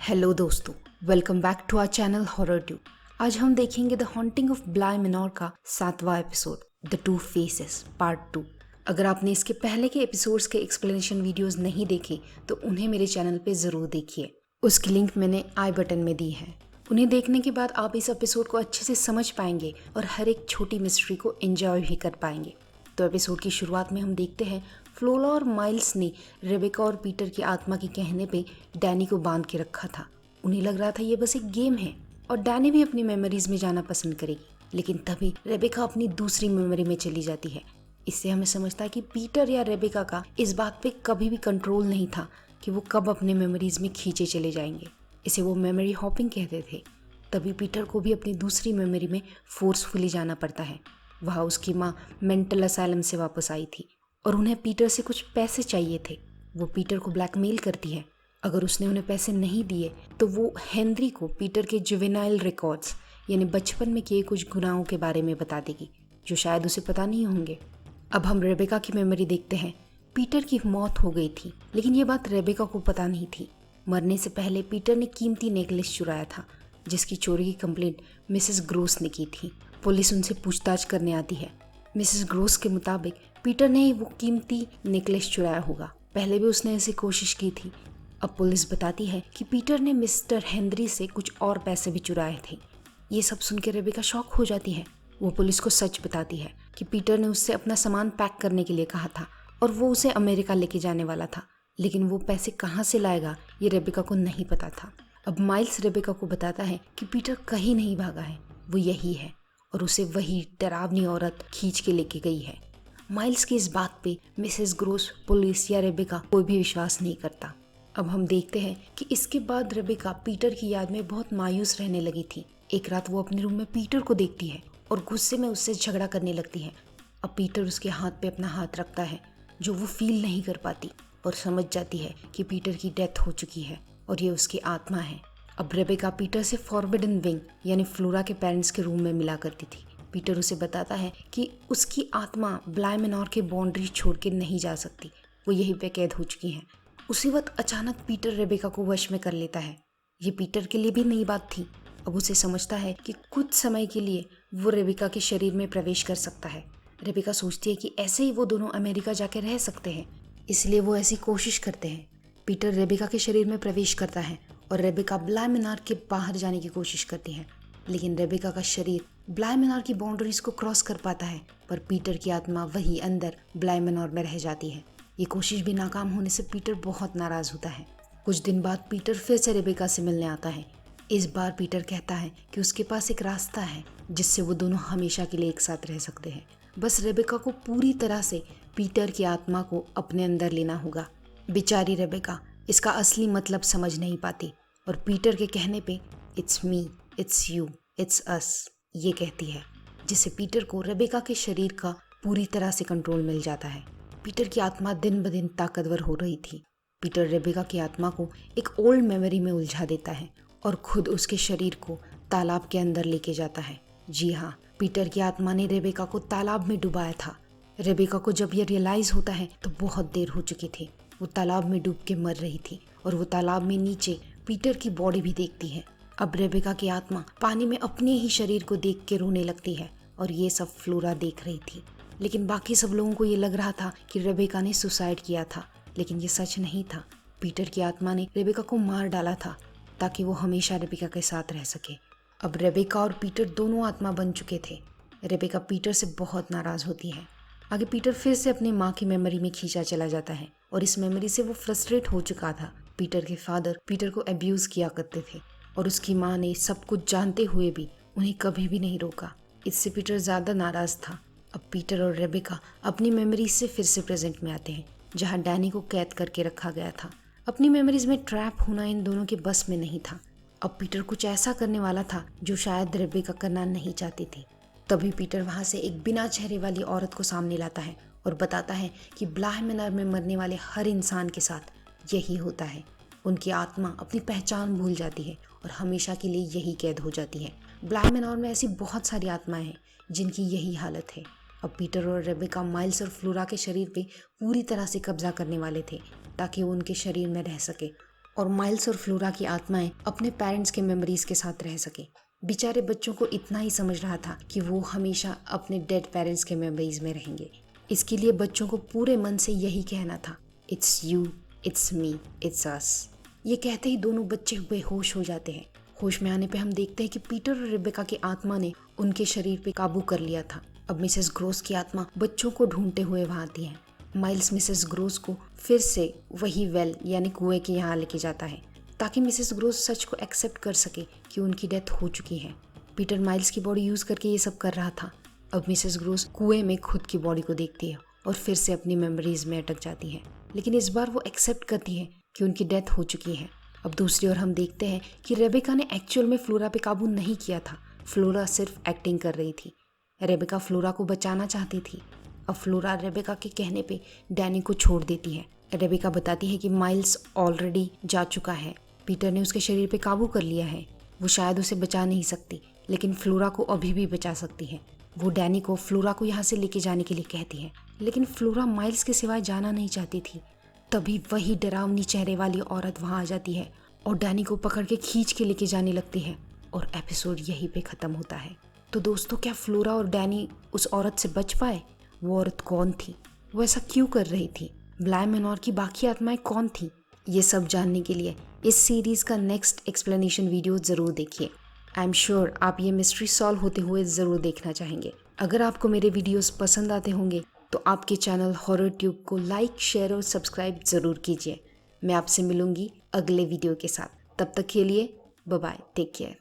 Hello दोस्तों, welcome back to our channel Horror Tube. आज हम देखेंगे the haunting of Bly Manor का 7वां episode the two faces part 2। अगर आपने इसके पहले के एपिसोड्स के एक्सप्लेनेशन वीडियोस नहीं देखे तो उन्हें मेरे चैनल पे ज़रूर देखिए, उसकी लिंक मैंने आई बटन में दी है। उन्हें देखने के बाद आप इस एपिसोड को अच्छे से समझ पाएंगे और हर एक छोटी मिस्ट्री को एंजॉय भी कर पाएंगे। तो एपिसोड की शुरुआत में हम देखते हैं फ्लोरा और माइल्स ने रेबेका और पीटर की आत्मा के कहने पे डैनी को बांध के रखा था। उन्हें लग रहा था ये बस एक गेम है और डैनी भी अपनी मेमोरीज में जाना पसंद करेगी, लेकिन तभी रेबेका अपनी दूसरी मेमोरी में चली जाती है। इससे हमें समझता है कि पीटर या रेबेका का इस बात पे कभी भी कंट्रोल नहीं था कि वो कब अपने मेमोरीज में खींचे चले जाएंगे। इसे वो मेमोरी हॉपिंग कहते थे। तभी पीटर को भी अपनी दूसरी मेमोरी में फोर्सफुली जाना पड़ता है। वहाँ उसकी माँ मेंटल असाइलम से वापस आई थी और उन्हें पीटर से कुछ पैसे चाहिए थे। वो पीटर को ब्लैकमेल करती है। अगर उसने उन्हें पैसे नहीं दिए तो वो हेनरी को पीटर के जुवेनाइल रिकॉर्ड्स यानी बचपन में किए कुछ गुनाहों के बारे में बता देगी, जो शायद उसे पता नहीं होंगे। अब हम रेबेका की मेमोरी देखते हैं। पीटर की मौत हो गई थी, लेकिन ये बात रेबेका को पता नहीं थी। मरने से पहले पीटर ने कीमती नेकलेस चुराया था, जिसकी चोरी की कंप्लेंट मिसेस ग्रोस ने की थी। पुलिस उनसे पूछताछ करने आती है। मिसेस ग्रोस के मुताबिक पीटर ने ही वो कीमती नेकलेस चुराया होगा। पहले भी उसने ऐसी कोशिश की थी। अब पुलिस बताती है कि पीटर ने मिस्टर हेनरी से कुछ और पैसे भी चुराए थे। ये सब सुन के रेबेका शॉक हो जाती है। वो पुलिस को सच बताती है कि पीटर ने उससे अपना सामान पैक करने के लिए कहा था और वो उसे अमेरिका लेके जाने वाला था, लेकिन वो पैसे कहाँ से लाएगा ये रेबेका को नहीं पता था। अब माइल्स रेबेका को बताता है कि पीटर कहीं नहीं भागा है, वो यही है और उसे वही डरावनी औरत खींच के लेके गई है। माइल्स की इस बात पे मिसेस ग्रोस, पुलिस या रेबेका कोई भी विश्वास नहीं करता। अब हम देखते हैं कि इसके बाद रेबेका पीटर की याद में बहुत मायूस रहने लगी थी। एक रात वो अपने रूम में पीटर को देखती है और गुस्से में उससे झगड़ा करने लगती है। अब पीटर उसके हाथ पे अपना हाथ रखता है, जो वो फील नहीं कर पाती और समझ जाती है कि पीटर की डेथ हो चुकी है और ये उसकी आत्मा है। अब रेबेका पीटर से फॉरबिडन विंग यानी फ्लोरा के पेरेंट्स के रूम में मिला करती थी। पीटर उसे बताता है कि उसकी आत्मा ब्लाई मनोर के बाउंड्री छोड़ के नहीं जा सकती, वो यहीं पे कैद हो चुकी है। उसी वक्त अचानक पीटर रेबेका को वश में कर लेता है। ये पीटर के लिए भी नई बात थी। अब उसे समझता है कि कुछ समय के लिए वो रेबेका के शरीर में प्रवेश कर सकता है। रेबेका सोचती है कि ऐसे ही वो दोनों अमेरिका जाके रह सकते हैं, इसलिए वो ऐसी कोशिश करते हैं। पीटर रेबेका के शरीर में प्रवेश करता है और रेबेका ब्लाई मनोर के बाहर जाने की कोशिश करती है, लेकिन रेबेका का शरीर ब्लाई मनोर की बाउंड्रीज को क्रॉस कर पाता है, पर पीटर की आत्मा वही अंदर ब्लाई मनोर में रह जाती है। ये कोशिश भी नाकाम होने से पीटर बहुत नाराज होता है। कुछ दिन बाद पीटर फिर से रेबेका से मिलने आता है। इस बार पीटर कहता है कि उसके पास एक रास्ता है जिससे वो दोनों हमेशा के लिए एक साथ रह सकते हैं। बस रेबेका को पूरी तरह से पीटर की आत्मा को अपने अंदर लेना होगा। बेचारी रेबेका इसका असली मतलब समझ नहीं पाती और पीटर के कहने पे it's me, it's you, it's us ये कहती है, जिससे पीटर को रेबेका के शरीर का पूरी तरह से कंट्रोल मिल जाता है। पीटर की आत्मा दिन ब दिन ताकतवर हो रही थी। पीटर रेबेका की आत्मा को एक ओल्ड मेमोरी में उलझा देता है और खुद उसके शरीर को तालाब के अंदर लेके जाता है। जी हाँ, पीटर की आत्मा ने रेबेका को तालाब में डुबाया था। रेबेका को जब ये रियलाइज होता है तो बहुत देर हो चुकी थी। वो तालाब में डूब के मर रही थी और वो तालाब में नीचे पीटर की बॉडी भी देखती है। अब रेबेका की आत्मा पानी में अपने ही शरीर को देख के रोने लगती है और ये सब फ्लोरा देख रही थी। लेकिन बाकी सब लोगों को ये लग रहा था कि रेबेका ने सुसाइड किया था, लेकिन ये सच नहीं था। पीटर की आत्मा ने रेबेका को मार डाला था ताकि वो हमेशा रेबेका के साथ रह सके। अब रेबेका और पीटर दोनों आत्मा बन चुके थे। रेबेका पीटर से बहुत नाराज होती है। आगे पीटर फिर से अपनी माँ की मेमोरी में खींचा चला जाता है और इस मेमोरी से वो फ्रस्ट्रेट हो चुका था। पीटर के फादर पीटर को अब्यूज किया करते थे और उसकी माँ ने सब कुछ जानते हुए भी उन्हें कभी भी नहीं रोका। इससे पीटर ज़्यादा नाराज था। अब पीटर और रेबेका अपनी मेमोरीज से फिर से प्रेजेंट में आते हैं, जहाँ डैनी को कैद करके रखा गया था। अपनी मेमोरीज में ट्रैप होना इन दोनों के बस में नहीं था। अब पीटर कुछ ऐसा करने वाला था जो शायद रेबेका करना नहीं चाहती थी। तभी पीटर वहाँ से एक बिना चेहरे वाली औरत को सामने लाता है और बताता है कि ब्लाई मनोर में मरने वाले हर इंसान के साथ यही होता है। उनकी आत्मा अपनी पहचान भूल जाती है और हमेशा के लिए यही कैद हो जाती है। ब्लाई मनोर में ऐसी बहुत सारी आत्माएं हैं जिनकी यही हालत है। अब पीटर और रेबेका माइल्स और फ्लोरा के शरीर पे पूरी तरह से कब्जा करने वाले थे ताकि वो उनके शरीर में रह सके और माइल्स और फ्लोरा की आत्माएं अपने पेरेंट्स के मेमोरीज के साथ रह सके। बेचारे बच्चों को इतना ही समझ रहा था कि वो हमेशा अपने डेड पेरेंट्स के मेमोरीज में रहेंगे। इसके लिए बच्चों को पूरे मन से यही कहना था, it's you, it's me, it's us. ये कहते ही दोनों बच्चे बेहोश हो जाते हैं। होश में आने पे हम देखते हैं कि पीटर और रेबेका की आत्मा ने उनके शरीर पे काबू कर लिया था। अब मिसेस ग्रोस की आत्मा बच्चों को ढूंढते हुए वहां आती है। माइल्स मिसेस ग्रोस को फिर से वही वेल यानी कुएं के यहाँ लेके जाता है ताकि मिसेस ग्रोस सच को एक्सेप्ट कर सके कि उनकी डेथ हो चुकी है। पीटर माइल्स की बॉडी यूज करके ये सब कर रहा था। अब मिसेस ग्रोस कुएं में खुद की बॉडी को देखती है और फिर से अपनी मेमोरीज में अटक जाती है, लेकिन इस बार वो एक्सेप्ट करती है कि उनकी डेथ हो चुकी है। अब दूसरी ओर हम देखते हैं कि रेबेका ने एक्चुअल में फ्लोरा पे काबू नहीं किया था। फ्लोरा सिर्फ एक्टिंग कर रही थी। रेबेका फ्लोरा को बचाना चाहती थी। अब फ्लोरा रेबेका के कहने पे डैनी को छोड़ देती है। रेबेका बताती है कि माइल्स ऑलरेडी जा चुका है, पीटर ने उसके शरीर पे काबू कर लिया है। वो शायद उसे बचा नहीं सकती, लेकिन फ्लोरा को अभी भी बचा सकती है। वो डैनी को फ्लोरा को यहाँ से लेके जाने के लिए कहती है, लेकिन फ्लोरा माइल्स के सिवाय जाना नहीं चाहती थी। तभी वही डरावनी चेहरे वाली औरत वहां आ जाती है और डैनी को पकड़ के खींच के लेके जाने लगती है और एपिसोड यहीं पे खत्म होता है। तो दोस्तों, क्या फ्लोरा और डैनी उस औरत से बच पाए? वो औरत कौन थी? वो ऐसा क्यों कर रही थी? ब्लाई मेनोर की बाकी आत्माएं कौन थी? ये सब जानने के लिए इस सीरीज का नेक्स्ट एक्सप्लेनेशन वीडियो जरूर देखिए। आई एम श्योर आप ये मिस्ट्री सॉल्व होते हुए जरूर देखना चाहेंगे। अगर आपको मेरे वीडियोस पसंद आते होंगे तो आपके चैनल हॉरर ट्यूब को लाइक, शेयर और सब्सक्राइब जरूर कीजिए। मैं आपसे मिलूंगी अगले वीडियो के साथ। तब तक के लिए बाय बाय, टेक केयर।